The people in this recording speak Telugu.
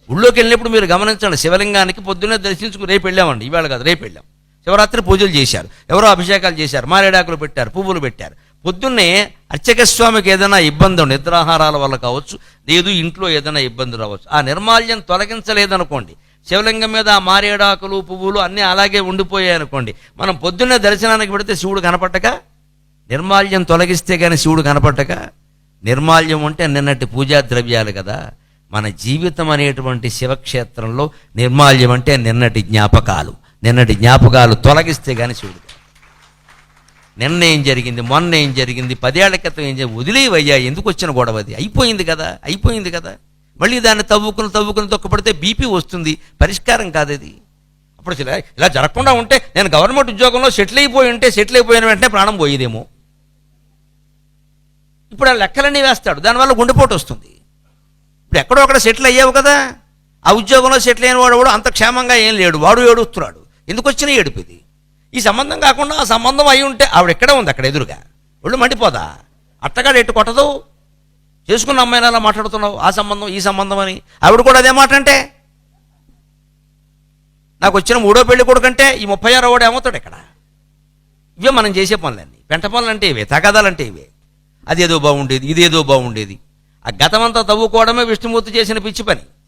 ఊళ్ళోకి వెళ్ళినప్పుడు మీరు గమనించండి, శివలింగానికి పొద్దున్నే దర్శించుకుని రేపు వెళ్ళామండి, ఇవాళ కాదు రేపు వెళ్ళాం. శివరాత్రి పూజలు చేశారు, ఎవరో అభిషేకాలు చేశారు, మారేడాకులు పెట్టారు, పువ్వులు పెట్టారు. పొద్దున్నే అర్చక స్వామికి ఏదైనా ఇబ్బంది, నిద్రాహారాల వల్ల కావచ్చు, లేదు ఇంట్లో ఏదైనా ఇబ్బంది రావచ్చు, ఆ నిర్మాల్యం తొలగించలేదనుకోండి, శివలింగం మీద ఆ మారేడాకులు పువ్వులు అన్నీ అలాగే ఉండిపోయాయి అనుకోండి, మనం పొద్దున్నే దర్శనానికి పెడితే శివుడు కనపట్టక, నిర్మాల్యం తొలగిస్తే కానీ శివుడు కనపట్టక. నిర్మాల్యం అంటే నిన్నటి పూజా ద్రవ్యాలు కదా. మన జీవితం అనేటువంటి శివక్షేత్రంలో నిర్మాల్యం అంటే నిన్నటి జ్ఞాపకాలు తొలగిస్తే కానీ శివుడు. నిన్న ఏం జరిగింది, మొన్న ఏం జరిగింది, 10 ఏళ్ల క్రితం ఏం జరిగింది, వదిలేవయ్యా, ఎందుకు వచ్చిన గొడవ, అది అయిపోయింది కదా. మళ్ళీ దాన్ని తవ్వుకుని తొక్కపడితే బీపీ వస్తుంది, పరిష్కారం కాదు అది. అప్పుడు ఇలా జరగకుండా ఉంటే నేను గవర్నమెంట్ ఉద్యోగంలో సెటిల్ అయిపోయిన వెంటనే ప్రాణం పోయేదేమో. ఇప్పుడు ఆ లెక్కలన్నీ వేస్తాడు, దానివల్ల గుండెపోటు వస్తుంది. ఇప్పుడు ఎక్కడో అక్కడ సెటిల్ అయ్యావు కదా, ఆ ఉద్యోగంలో సెటిల్ అయిన వాడు అంత క్షేమంగా ఏం లేడు, వాడు ఏడుస్తున్నాడు. ఎందుకు వచ్చినా ఏడుపుది. ఈ సంబంధం కాకుండా ఆ సంబంధం అయి ఉంటే ఆవిడ ఎక్కడే ఉంది, అక్కడ ఎదురుగా, ఒళ్ళు మండిపోదా? అట్టగాడు ఎట్టు కొట్టదు, చేసుకున్న అమ్మాయిని అలా మాట్లాడుతున్నావు, ఆ సంబంధం ఈ సంబంధం అని. ఆవిడ కూడా అదే మాట అంటే, నాకు వచ్చిన 3వ పెళ్లి కొడుకంటే ఈ 36వ వాడు ఏమవుతాడు ఇక్కడ? ఇవే మనం చేసే పనులన్నీ, పెంట పనులు అంటే ఇవే, తగాదాలంటే ఇవే. అదేదో బాగుండేది, ఇదేదో బాగుండేది. ఆ గతమంతా తవ్వుకోవడమే విష్ణుమూర్తి చేసిన పిచ్చి పని.